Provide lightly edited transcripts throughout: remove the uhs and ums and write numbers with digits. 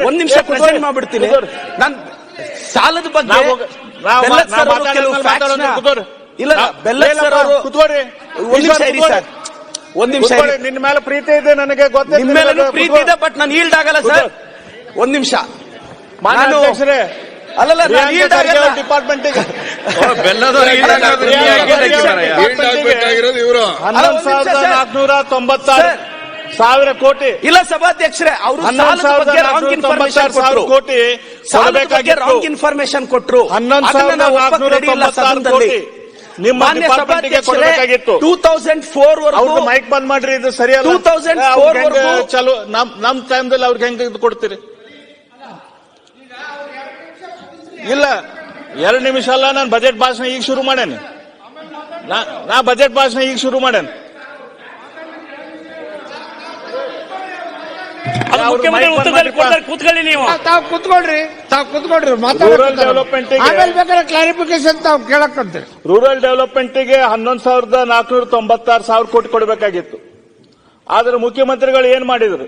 ಒಂದ್ ನಿಮಿಷ ಪ್ರೆಸೆಂಟ್ ಮಾಡ್ಬಿಡ್ತೀನಿ. ನಾನು ಸಾಲದ ಬಗ್ಗೆ ಒಂದ್ ನಿಮಿಷ ನಿನ್ನ ಮೇಲೆ ಪ್ರೀತಿ ಇದೆ, ನನಗೆ ಗೊತ್ತಿಲ್ಲ. ನಿಮ್ಮ ಮೇಲೆ ಪ್ರೀತಿ ಇದೆ, ಬಟ್ ನಾನು ಈಲ್ಡ್ ಆಗಲ್ಲ ಸರ್. ಒಂದ್ ನಿಮಿಷ ಅಲ್ಲಲ್ಲ, ಡಿಪಾರ್ಟ್ಮೆಂಟ್ $11,496 ಕೋಟಿ ಇಲ್ಲ ಸಭಾಧ್ಯಕ್ಷರೇ, ಅವರು ಕೋಟಿ ರಾಂಗ್ ಇನ್ಫಾರ್ಮೇಶನ್ ಕೊಟ್ಟರು. 11,496 ಕೋಟಿ ನಿಮ್ಮ ಡಿಪಾರ್ಟ್ಮೆಂಟ್ಗೆ ಕೊಡಬೇಕಾಗಿತ್ತು. 2004 ವರೆಗೂ ಮೈಕ್ ಬಂದ್ ಮಾಡ್ರಿ, ಇದು ಸರಿಯಲ್ಲ. 2004 ಚಲೋ ನಮ್ ಟೈಮ್ದಲ್ಲಿ ಅವ್ರಿಗೆ ಹೆಂಗ್ ಇದು ಕೊಡ್ತೀರಿ? ಇಲ್ಲ 2 ನಿಮಿಷ ಅಲ್ಲ, ನಾನು ಬಜೆಟ್ ಭಾಷಣ ಈಗ ಶುರು ಮಾಡೇನೆ. ನಾ ಬಜೆಟ್ ಭಾಷಣ ಈಗ ಶುರು ಮಾಡೇನೆ. ಕೂತ್ಕೊಳ್ಳಿ, ನೀವು ತಾವು ಕೂತ್ಕೊಳ್ರಿ. ರೂರಲ್ ಡೆವಲಪ್ಮೆಂಟ್ ಕ್ಲಾರಿಫಿಕೇಶನ್ ತಾವು ಕೇಳಕ್ಕಂತೀರಿ. ರೂರಲ್ ಡೆವಲಪ್ಮೆಂಟ್ಗೆ 11,496 ಕೋಟಿ ಕೊಡಬೇಕಾಗಿತ್ತು. ಆದ್ರೆ ಮುಖ್ಯಮಂತ್ರಿಗಳು ಏನ್ ಮಾಡಿದ್ರು?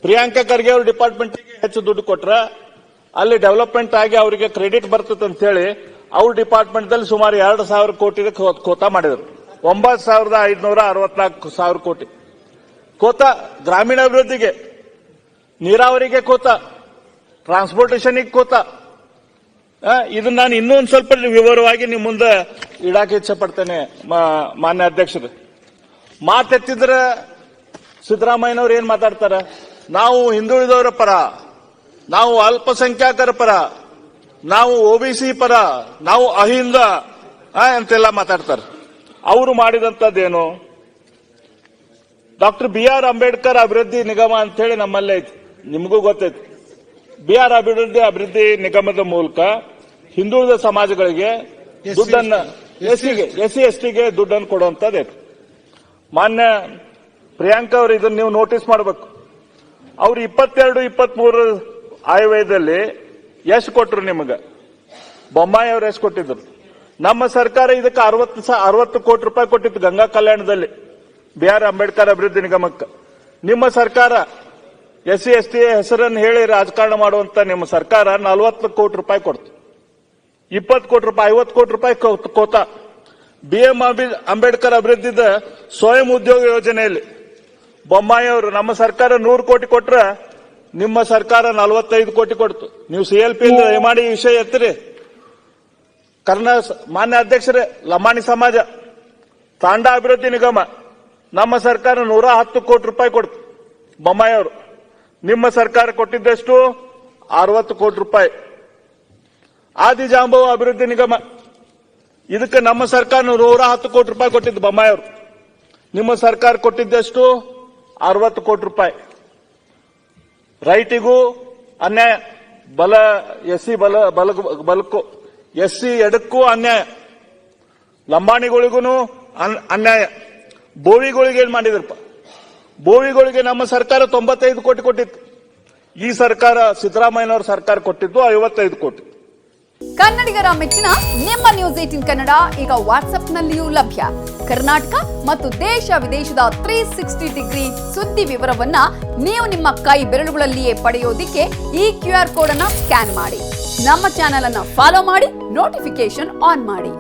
ಪ್ರಿಯಾಂಕಾ ಖರ್ಗೆ ಅವ್ರ ಡಿಪಾರ್ಟ್ಮೆಂಟ್ಗೆ ಹೆಚ್ಚು ದುಡ್ಡು ಕೊಟ್ರ ಅಲ್ಲಿ ಡೆವಲಪ್ಮೆಂಟ್ ಆಗಿ ಅವರಿಗೆ ಕ್ರೆಡಿಟ್ ಬರ್ತದೆ ಅಂತ ಹೇಳಿ ಅವ್ರ ಡಿಪಾರ್ಟ್ಮೆಂಟ್ ದಲ್ಲಿ ಸುಮಾರು 2,000 ಕೋಟಿ ಕೋತಾ ಮಾಡಿದ್ರು. 9,564 ಕೋಟಿ ಕೋತಾ ಗ್ರಾಮೀಣಾಭಿವೃದ್ಧಿಗೆ, ನೀರಾವರಿಗೆ ಕೋತಾ, ಟ್ರಾನ್ಸ್ಪೋರ್ಟೇಷನ್ ಕೋತಾ. ಇದನ್ನ ನಾನು ಇನ್ನೂ ಒಂದು ಸ್ವಲ್ಪ ವಿವರವಾಗಿ ನಿಮ್ಮ ಮುಂದೆ ಇಡಾಕೆ ಇಚ್ಛೆ ಪಡ್ತೇನೆ. ಮಾನ್ಯ ಅಧ್ಯಕ್ಷರು ಮಾತೆತ್ತಿದ್ರ ಸಿದ್ದರಾಮಯ್ಯನವ್ರು ಏನ್ ಮಾತಾಡ್ತಾರ? ನಾವು ಹಿಂದುಳಿದವರ ಪರ, ನಾವು ಅಲ್ಪಸಂಖ್ಯಾತರ ಪರ, ನಾವು ಒಬಿಸಿ ಪರ, ನಾವು ಅಹಿಂದ ಅಂತೆಲ್ಲ ಮಾತಾಡ್ತಾರೆ. ಅವರು ಮಾಡಿದಂತದ್ದೇನು? ಡಾಕ್ಟರ್ BR ಅಂಬೇಡ್ಕರ್ ಅಭಿವೃದ್ಧಿ ನಿಗಮ ಅಂತ ಹೇಳಿ ನಮ್ಮಲ್ಲೇ ಐತಿ, ನಿಮಗೂ ಗೊತ್ತೈತಿ. BR ಅಭಿವೃದ್ಧಿ ನಿಗಮದ ಮೂಲಕ ಹಿಂದುಳಿದ ಸಮಾಜಗಳಿಗೆ ದುಡ್ಡನ್ನ, SC STಗೆ ದುಡ್ಡನ್ನು ಕೊಡುವಂತದ್ದು. ಮಾನ್ಯ ಪ್ರಿಯಾಂಕಾ ಅವರು ಇದನ್ನ ನೀವು ನೋಟಿಸ್ ಮಾಡಬೇಕು. ಅವ್ರು 22-23 ಆಯವ್ಯಯದಲ್ಲಿ ಎಷ್ಟು ಕೊಟ್ಟರು ನಿಮಗೆ? ಬೊಮ್ಮಾಯಿ ಅವರು ಎಷ್ಟು ಕೊಟ್ಟಿದ್ರು? ನಮ್ಮ ಸರ್ಕಾರ ಇದಕ್ಕೆ 60 ಕೋಟಿ ರೂಪಾಯಿ ಕೊಟ್ಟಿತ್ತು ಗಂಗಾ ಕಲ್ಯಾಣದಲ್ಲಿ BR ಅಂಬೇಡ್ಕರ್ ಅಭಿವೃದ್ಧಿ ನಿಗಮಕ್ಕೆ. ನಿಮ್ಮ ಸರ್ಕಾರ SC ST ಹೆಸರನ್ನು ಹೇಳಿ ರಾಜಕಾರಣ ಮಾಡುವಂತ ನಿಮ್ಮ ಸರ್ಕಾರ 40 ಕೋಟಿ ರೂಪಾಯಿ ಕೊಡ್ತು. 20 ಕೋಟಿ ರೂಪಾಯಿ, 50 ಕೋಟಿ ರೂಪಾಯಿ ಕೋತಾ. BM ಅಂಬೇಡ್ಕರ್ ಅಭಿವೃದ್ಧಿದ ಸ್ವಯಂ ಉದ್ಯೋಗ ಯೋಜನೆಯಲ್ಲಿ ಬೊಮ್ಮಾಯಿ ಅವರು ನಮ್ಮ ಸರ್ಕಾರ 100 ಕೋಟಿ ಕೊಟ್ರ ನಿಮ್ಮ ಸರ್ಕಾರ 45 ಕೋಟಿ ಕೊಡ್ತು. ನೀವು CLP ಮಾಡಿ ಈ ವಿಷಯ ಎತ್ತಿರಿ. ಮಾನ್ಯ ಅಧ್ಯಕ್ಷರೇ, ಲಂಬಾಣಿ ಸಮಾಜ ತಾಂಡಾ ಅಭಿವೃದ್ಧಿ ನಿಗಮ ನಮ್ಮ ಸರ್ಕಾರ 110 ಕೋಟಿ ರೂಪಾಯಿ ಕೊಡ್ತು. ಬೊಮ್ಮಾಯಿ ಅವರು ನಿಮ್ಮ ಸರ್ಕಾರ ಕೊಟ್ಟಿದ್ದಷ್ಟು 60 ಕೋಟಿ ರೂಪಾಯಿ. ಆದಿಜಾಂಬವ ಅಭಿವೃದ್ಧಿ ನಿಗಮ ಇದಕ್ಕೆ ನಮ್ಮ ಸರ್ಕಾರ 110 ಕೋಟಿ ರೂಪಾಯಿ ಕೊಟ್ಟಿದ್ದು ಬೊಮ್ಮಾಯಿ ಅವರು. ನಿಮ್ಮ ಸರ್ಕಾರ ಕೊಟ್ಟಿದ್ದಷ್ಟು 60 ಕೋಟಿ ರೂಪಾಯಿ. ರೈಟಿಗೂ ಅನ್ಯಾಯ, SC ಬಲಕ್ಕೂ, SC ಎಡಕ್ಕೂ ಅನ್ಯಾಯ, ಲಂಬಾಣಿಗಳಿಗೂ ಅನ್ಯಾಯ. ಬೋವಿಗಳಿಗೆ ಏನ್ ಮಾಡಿದ್ರಪ್ಪ? ಬೋವಿಗಳಿಗೆ ನಮ್ಮ ಸರ್ಕಾರ 95 ಕೋಟಿ ಕೊಟ್ಟಿತ್ತು. ಈ ಸರ್ಕಾರ, ಸಿದ್ದರಾಮಯ್ಯನವರ ಸರ್ಕಾರ ಕೊಟ್ಟಿದ್ದು 55 ಕೋಟಿ. ಕನ್ನಡಿಗರ ಮೆಚ್ಚಿನ ನಿಮ್ಮ ನ್ಯೂಸ್ 18 ಕನ್ನಡ ಈಗ ವಾಟ್ಸ್ಆಪ್ನಲ್ಲಿಯೂ ಲಭ್ಯ. ಕರ್ನಾಟಕ ಮತ್ತು ದೇಶ ವಿದೇಶದ 360 ಡಿಗ್ರಿ ಸುದ್ದಿ ವಿವರವನ್ನ ನೀವು ನಿಮ್ಮ ಕೈ ಬೆರಳುಗಳಲ್ಲಿಯೇ ಪಡೆಯೋದಿಕ್ಕೆ ಈ QR ಕೋಡ್ ಅನ್ನ ಸ್ಕ್ಯಾನ್ ಮಾಡಿ. ನಮ್ಮ ಚಾನೆಲ್ ಅನ್ನ ಫಾಲೋ ಮಾಡಿ, ನೋಟಿಫಿಕೇಶನ್ ಆನ್ ಮಾಡಿ.